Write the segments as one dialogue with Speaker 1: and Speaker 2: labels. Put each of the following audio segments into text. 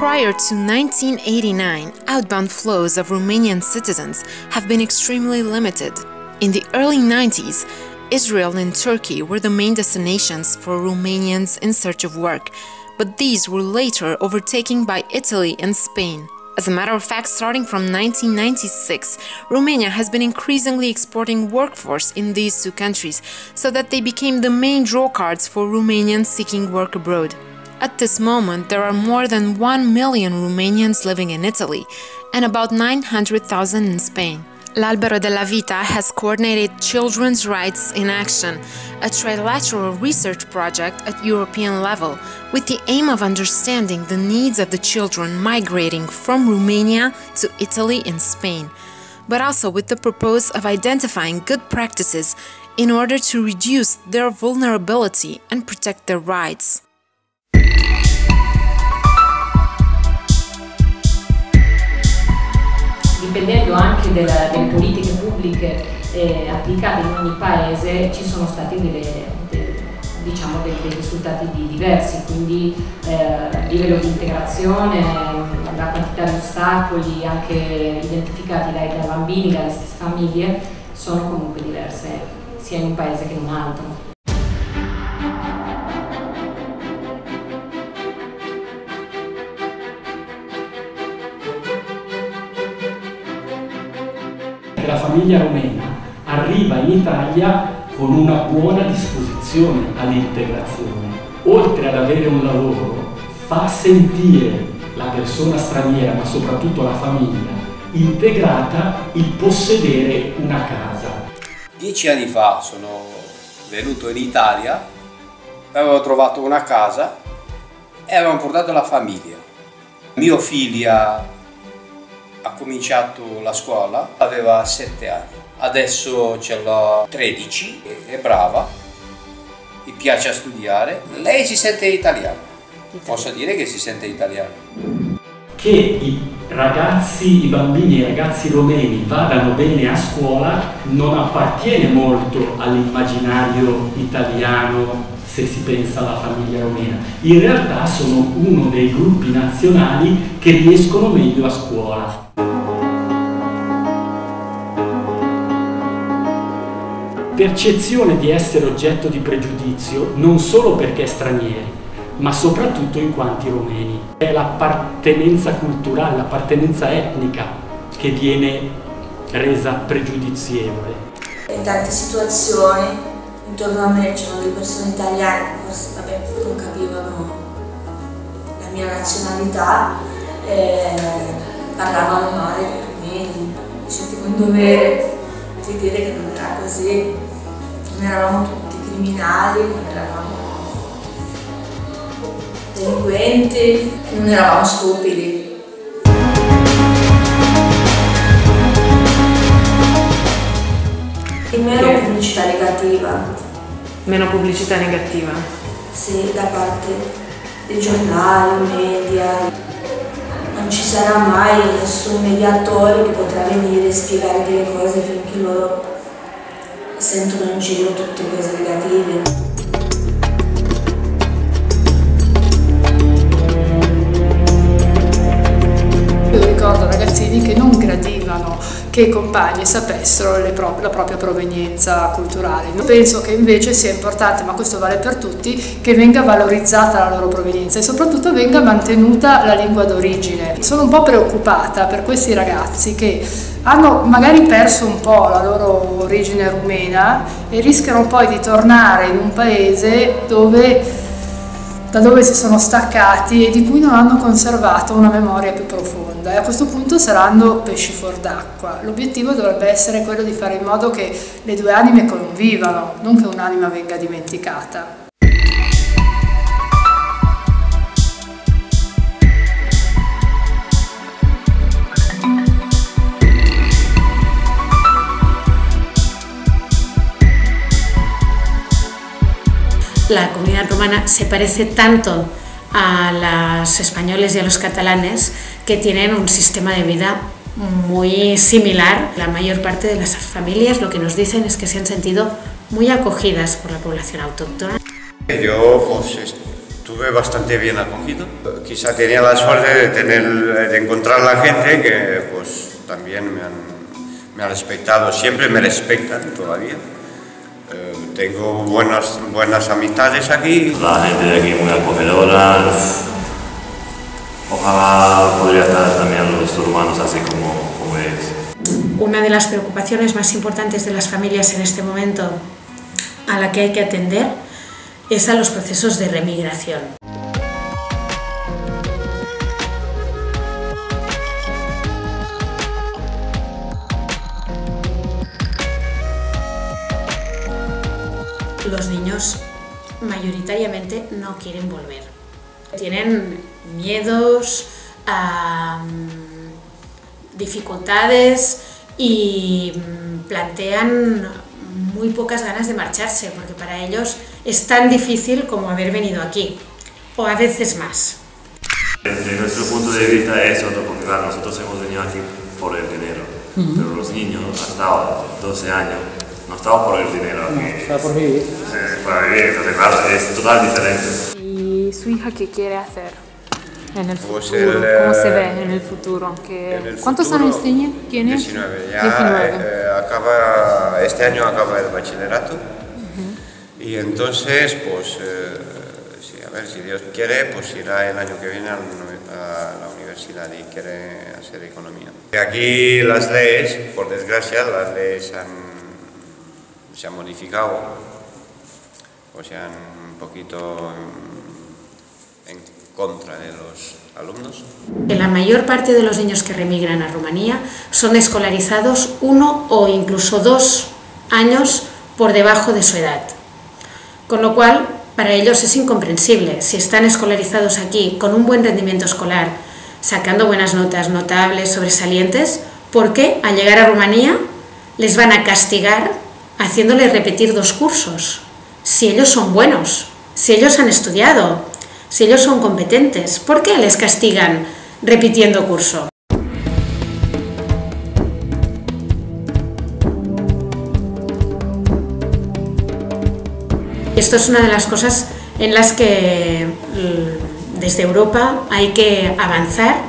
Speaker 1: Prior to 1989, outbound flows of Romanian citizens have been extremely limited. In the early 90s, Israel and Turkey were the main destinations for Romanians in search of work, but these were later overtaken by Italy and Spain. As a matter of fact, starting from 1996, Romania has been increasingly exporting workforce in these two countries, so that they became the main draw cards for Romanians seeking work abroad. At this moment, there are more than 1 million Romanians living in Italy and about 900,000 in Spain. L'Albero della Vita has coordinated Children's Rights in Action, a trilateral research project at European level, with the aim of understanding the needs of the children migrating from Romania to Italy and Spain, but also with the purpose of identifying good practices in order to reduce their vulnerability and protect their rights.
Speaker 2: Dipendendo anche delle politiche pubbliche applicate in ogni paese, ci sono stati dei risultati diversi, quindi il livello di integrazione, la quantità di ostacoli anche identificati dai bambini, dalle stesse famiglie, sono comunque diverse, sia in un paese che in un altro.
Speaker 3: La famiglia romena arriva in Italia con una buona disposizione all'integrazione. Oltre ad avere un lavoro, fa sentire la persona straniera, ma soprattutto la famiglia, integrata il possedere una casa.
Speaker 4: 10 anni fa sono venuto in Italia, avevo trovato una casa e avevamo portato la famiglia. Mio figlio ha cominciato la scuola, aveva 7 anni, adesso ce l'ho 13, è brava, gli piace studiare, lei si sente italiana, posso dire che si sente italiana.
Speaker 3: Che i ragazzi, i bambini e i ragazzi romeni vadano bene a scuola non appartiene molto all'immaginario italiano se si pensa alla famiglia romena. In realtà sono uno dei gruppi nazionali che riescono meglio a scuola. Percezione di essere oggetto di pregiudizio non solo perché stranieri, ma soprattutto in quanto romeni. È l'appartenenza culturale, l'appartenenza etnica che viene resa pregiudizievole.
Speaker 5: In tante situazioni intorno a me c'erano delle persone italiane che forse non capivano la mia nazionalità e parlavano male dei rumeni. Mi sentivo in dovere di dire che non era così, non eravamo tutti criminali, non eravamo delinquenti, non eravamo stupidi. Meno pubblicità negativa.
Speaker 1: Meno pubblicità negativa?
Speaker 5: Sì, da parte dei giornali, media. Non ci sarà mai nessun mediatore che potrà venire e spiegare delle cose finché loro sentono in giro tutte cose negative.
Speaker 6: Io ricordo ragazzini che non gradivano che i compagni sapessero la propria provenienza culturale. Penso che invece sia importante, ma questo vale per tutti, che venga valorizzata la loro provenienza e soprattutto venga mantenuta la lingua d'origine. Sono un po' preoccupata per questi ragazzi che hanno magari perso un po' la loro origine rumena e rischiano poi di tornare in un paese da dove si sono staccati e di cui non hanno conservato una memoria più profonda, e a questo punto saranno pesci fuor d'acqua. L'obiettivo dovrebbe essere quello di fare in modo che le due anime convivano, non che un'anima venga dimenticata.
Speaker 7: La comunidad romana se parece tanto a los españoles y a los catalanes que tienen un sistema de vida muy similar. La mayor parte de las familias lo que nos dicen es que se han sentido muy acogidas por la población autóctona.
Speaker 4: Io forse
Speaker 8: estuve bastante bien acogido. Quizá tenía la suerte de encontrar a la gente que pues también me ha respetado, siempre me respetan todavía. Tengo buenas amistades aquí.
Speaker 9: La gente de aquí muy acogedora. Ojalá podría estar también los urbanos así como es.
Speaker 7: Una de las preocupaciones más importantes de las familias en este momento a la que hay que atender es a los procesos de remigración. Los niños mayoritariamente no quieren volver. Tienen miedos, dificultades y plantean muy pocas ganas de marcharse, porque para ellos es tan difícil como haber venido aquí, o a veces más.
Speaker 9: Desde nuestro punto de vista es otro, porque claro, nosotros hemos venido aquí por el dinero, pero los niños hasta ahora, 12 años, no estaba por el dinero aquí.
Speaker 10: Estaba por vivir.
Speaker 9: Para vivir, entonces claro, es total diferente.
Speaker 11: ¿Y su hija qué quiere hacer en el futuro?
Speaker 8: Pues
Speaker 11: ¿Cómo se ve en el futuro? ¿Cuántos años tiene?
Speaker 8: 19. Ya
Speaker 11: 19.
Speaker 8: Este año acaba el bachillerato. Y entonces, pues, sí, a ver, si Dios quiere, pues irá el año que viene a la universidad y quiere hacer economía. Aquí las leyes, por desgracia, las leyes se han modificado, o sea, un poquito en contra de los alumnos.
Speaker 7: La mayor parte de los niños que remigran a Rumanía son escolarizados 1 o incluso 2 años por debajo de su edad, con lo cual para ellos es incomprensible. Si están escolarizados aquí con un buen rendimiento escolar, sacando buenas notas, notables, sobresalientes, ¿por qué al llegar a Rumanía les van a castigar haciéndoles repetir 2 cursos? Si ellos son buenos, si ellos han estudiado, si ellos son competentes, ¿por qué les castigan repitiendo curso? Esto es una de las cosas en las que desde Europa hay que avanzar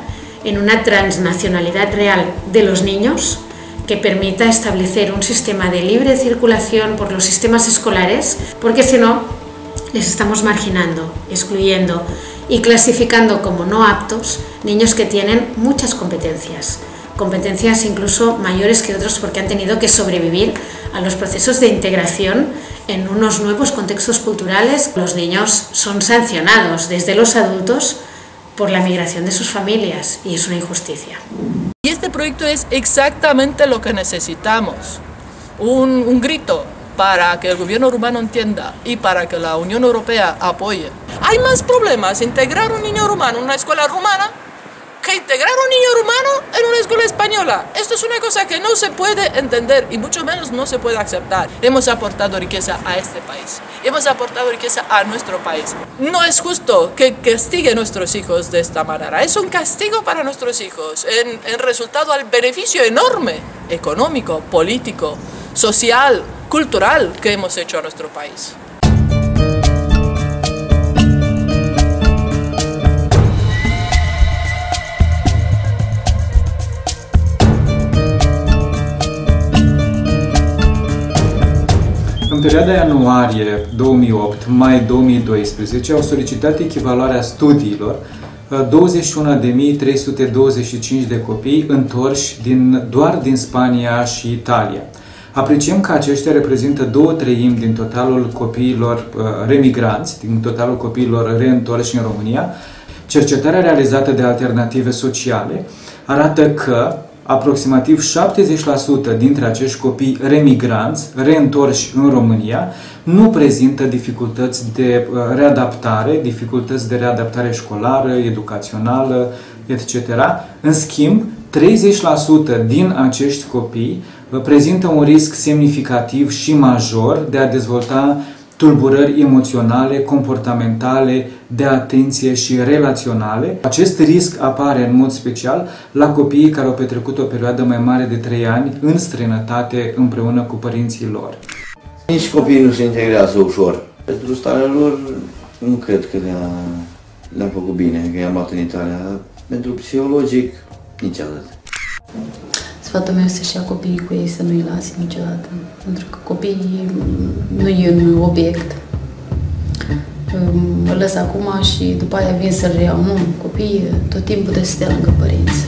Speaker 7: en una transnacionalidad real de los niños que permita establecer un sistema de libre circulación por los sistemas escolares, porque si no, les estamos marginando, excluyendo y clasificando como no aptos niños que tienen muchas competencias incluso mayores que otros porque han tenido que sobrevivir a los procesos de integración en unos nuevos contextos culturales. Los niños son sancionados desde los adultos por la migración de sus familias y es una injusticia.
Speaker 12: Y este proyecto es exactamente lo que necesitamos, un grito para que el gobierno rumano entienda y para que la Unión Europea apoye. Hay más problemas integrar un niño rumano en una escuela rumana que integrar un niño rumano en una escuela española. Esto es una cosa que no se puede entender y mucho menos no se puede aceptar. Hemos aportado riqueza a este país, hemos aportado riqueza a nuestro país. No es justo que castigue a nuestros hijos de esta manera. Es un castigo para nuestros hijos en resultado al beneficio enorme económico, político, social, cultural que hemos hecho a nuestro país.
Speaker 10: În perioada ianuarie 2008-mai 2012 au solicitat echivaluarea studiilor 21.325 de copii întorși doar din Spania și Italia. Apreciem că aceștia reprezintă 2/3 din totalul copiilor remigranți, din totalul copiilor reîntorși în România. Cercetarea realizată de Alternative Sociale arată că aproximativ 70% dintre acești copii remigranți, reîntorși în România, nu prezintă dificultăți de readaptare școlară, educațională, etc. În schimb, 30% din acești copii prezintă un risc semnificativ și major de a dezvolta tulburări emoționale, comportamentale, de atenție și relaționale. Acest risc apare în mod special la copiii care au petrecut o perioadă mai mare de 3 ani în străinătate împreună cu părinții lor.
Speaker 13: Nici copiii nu se integrează ușor. Pentru starea lor Nu cred că le-am făcut bine, că i-am luat în Italia. Pentru psihologic, niciodată.
Speaker 14: Sfatul meu să-și ia copiii cu ei, să nu-i lase niciodată. Pentru că copiii nu e un obiect. Îl lăs acum și după aia vin să-l reiau. Nu, copiii tot timpul trebuie să stea lângă părinți.